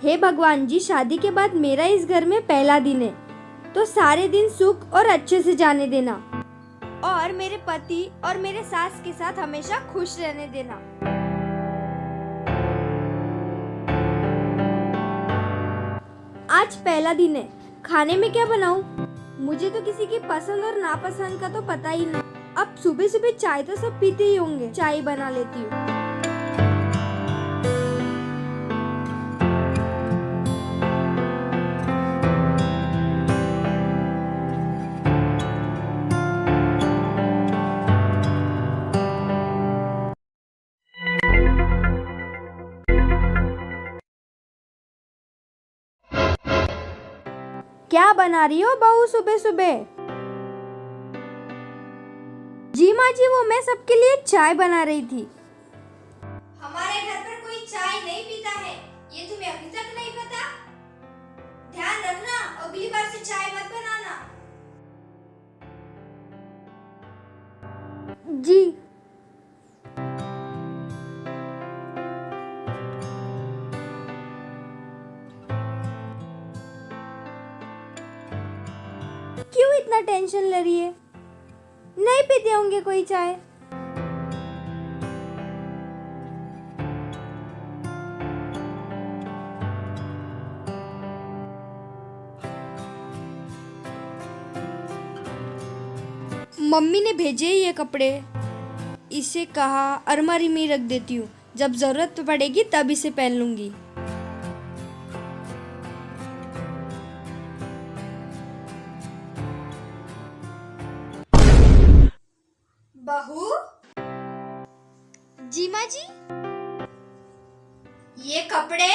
हे भगवान जी, शादी के बाद मेरा इस घर में पहला दिन है, तो सारे दिन सुख और अच्छे से जाने देना और मेरे पति और मेरे सास के साथ हमेशा खुश रहने देना। आज पहला दिन है, खाने में क्या बनाऊं? मुझे तो किसी की पसंद और नापसंद का तो पता ही नहीं। अब सुबह सुबह चाय तो सब पीते ही होंगे, चाय बना लेती हूँ। क्या बना रही हो बहू सुबह सुबह? जी माँ जी, वो मैं सबके लिए चाय बना रही थी। हमारे घर पर कोई चाय नहीं पीता है, ये तुम्हें अभी तक नहीं पता? ध्यान रखना, अगली बार से चाय मत बनाना। जी। क्यों इतना टेंशन ले रही है? नहीं पीते होंगे कोई चाय। मम्मी ने भेजे ये कपड़े, इसे कहा अलमारी में रख देती हूँ, जब जरूरत पड़ेगी तब इसे पहन लूंगी। बहू, जी माँ जी। ये कपड़े?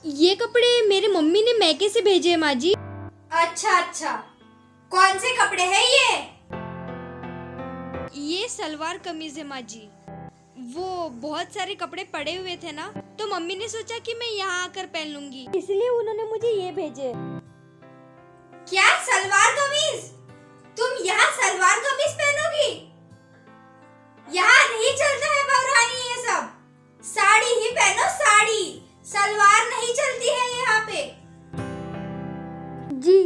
ये कपड़े मेरे मम्मी ने मैके से भेजे हैं माँ जी। अच्छा अच्छा, कौन से कपड़े हैं ये सलवार कमीज है माँ जी। वो बहुत सारे कपड़े पड़े हुए थे ना, तो मम्मी ने सोचा कि मैं यहाँ आकर पहन लूंगी, इसलिए उन्होंने मुझे ये भेजे। क्या सलवार कमीज? तुम यहाँ सलवार कमीज पहनोगी? यहाँ नहीं चलता है बहुरानी ये सब। साड़ी ही पहनो, साड़ी। सलवार नहीं चलती है यहाँ पे। जी।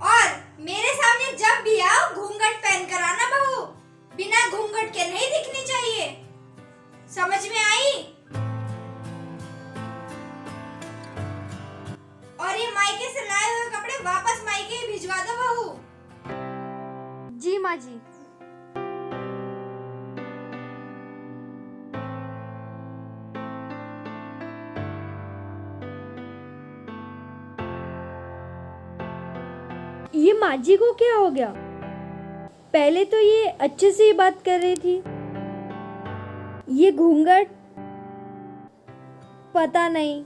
और मेरे सामने जब भी आओ घूंघट पहन कर आना बहू, बिना घूंघट के नहीं दिखनी चाहिए। समझ में आई? और ये मायके से लाए हुए कपड़े वापस मायके ही भिजवा दो बहू। जी माँ जी। ये माँ जी को क्या हो गया? पहले तो ये अच्छे से ही बात कर रही थी, ये घूंघट, पता नहीं।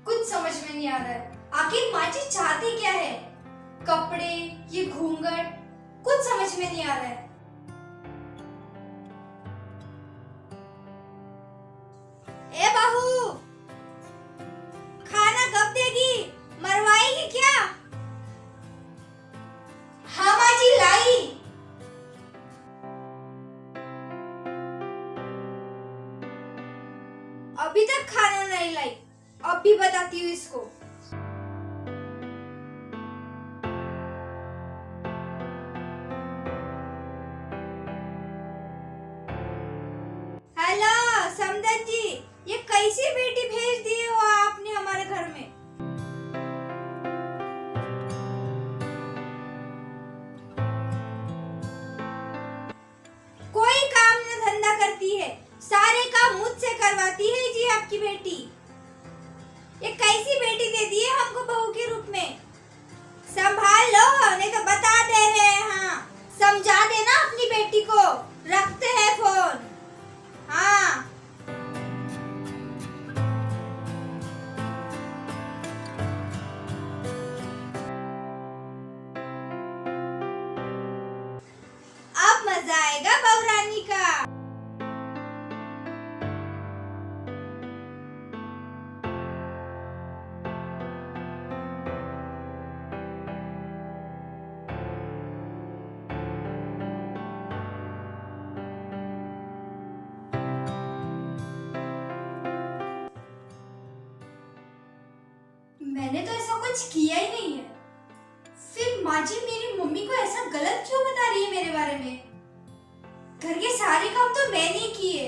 कुछ समझ में नहीं आ रहा है, आखिर माँ जी चाहती क्या है? कपड़े, ये घूंघट, कुछ समझ में नहीं आ रहा है। ए बहू, खाना कब देगी? मरवाएगी क्या? हाँ माँ जी, लाई। अभी तक खाना नहीं लाई, अब भी बताती हूँ इसको। हेलो समदन जी, ये कैसी बेटी भेज दी हो आपने हमारे घर में? कोई काम न धंधा करती है, सारे काम मुझसे करवाती है जी आपकी बेटी। ये कैसी बेटी दे दी है हमको बहू के रूप में? संभाल लो, नहीं तो बता दे रहे हैं। हाँ, समझा देना अपनी बेटी को। रखते हैं फोन। हाँ। अब मजा आएगा बहुरानी का। मैंने तो ऐसा कुछ किया ही नहीं है। फिर माँ जी मेरी मम्मी को ऐसा गलत क्यों बता रही है मेरे बारे में? घर के सारे काम तो मैंने ही किए।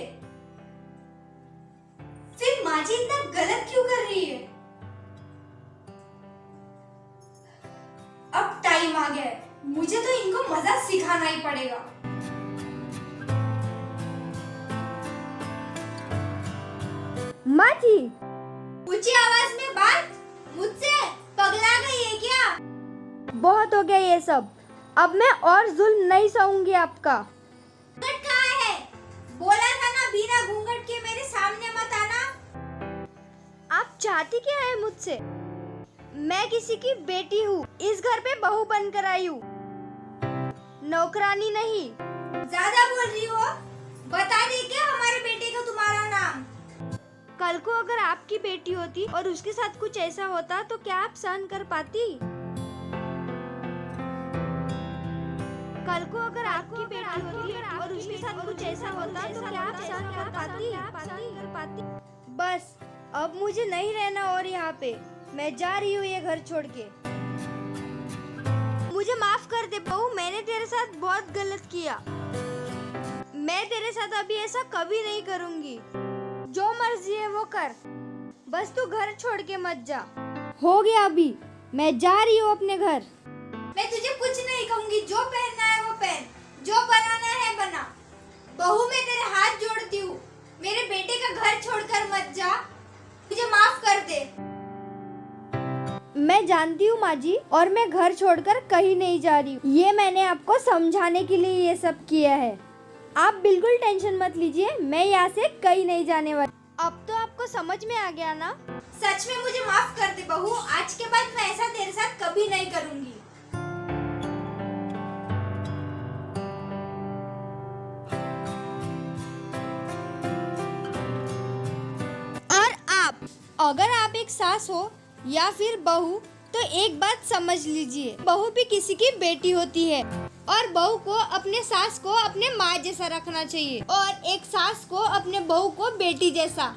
फिर माँ जी इतना गलत क्यों कर रही है? अब टाइम आ गया है, मुझे तो इनको मजा सिखाना ही पड़ेगा। माँ जी, ऊंची आवाज में बात मुझसे, पगला गई है क्या? बहुत हो गया ये सब। अब मैं और जुल्म नहीं सहूंगी आपका। घूंघट कहाँ है? बोला था ना बिना घूंघट के मेरे सामने मत आना। आप चाहती क्या है मुझसे? मैं किसी की बेटी हूँ, इस घर पे बहू बनकर आई हूँ, नौकरानी नहीं। ज्यादा बोल रही हो? बता दे क्या हमारे बेटे को तुम्हारा नाम? कल को अगर आपकी बेटी होती और उसके साथ कुछ ऐसा होता तो क्या आप सहन कर पाती? कल को अगर आपकी बेटी होती और उसके साथ कुछ ऐसा होता तो क्या आप सहन कर पाती? बस अब मुझे नहीं रहना और यहाँ पे, मैं जा रही हूँ ये घर छोड़ के। मुझे माफ कर दे बहू, मैंने तेरे साथ बहुत गलत किया। मैं तेरे साथ अभी ऐसा कभी नहीं करूँगी। जो मर्जी है वो कर, बस तू घर छोड़ के मत जा। हो गया अभी, मैं जा रही हूँ अपने घर। मैं तुझे कुछ नहीं कहूंगी, जो पहनना है वो पहन, जो बनाना है बना। बहू मैं तेरे हाथ जोड़ती हूँ, मेरे बेटे का घर छोड़कर मत जा, मुझे माफ कर दे। मैं जानती हूँ माँ जी, और मैं घर छोड़कर कहीं नहीं जा रही हूँ। ये मैंने आपको समझाने के लिए ये सब किया है। आप बिल्कुल टेंशन मत लीजिए, मैं यहाँ से कहीं नहीं जाने वाली। अब तो आपको समझ में आ गया ना? सच में मुझे माफ कर दे बहू, आज के बाद मैं ऐसा तेरे साथ कभी नहीं करूंगी। और आप, अगर आप एक सास हो या फिर बहू, तो एक बात समझ लीजिए, बहू भी किसी की बेटी होती है और बहू को अपने सास को अपने माँ जैसा रखना चाहिए और एक सास को अपने बहू को बेटी जैसा।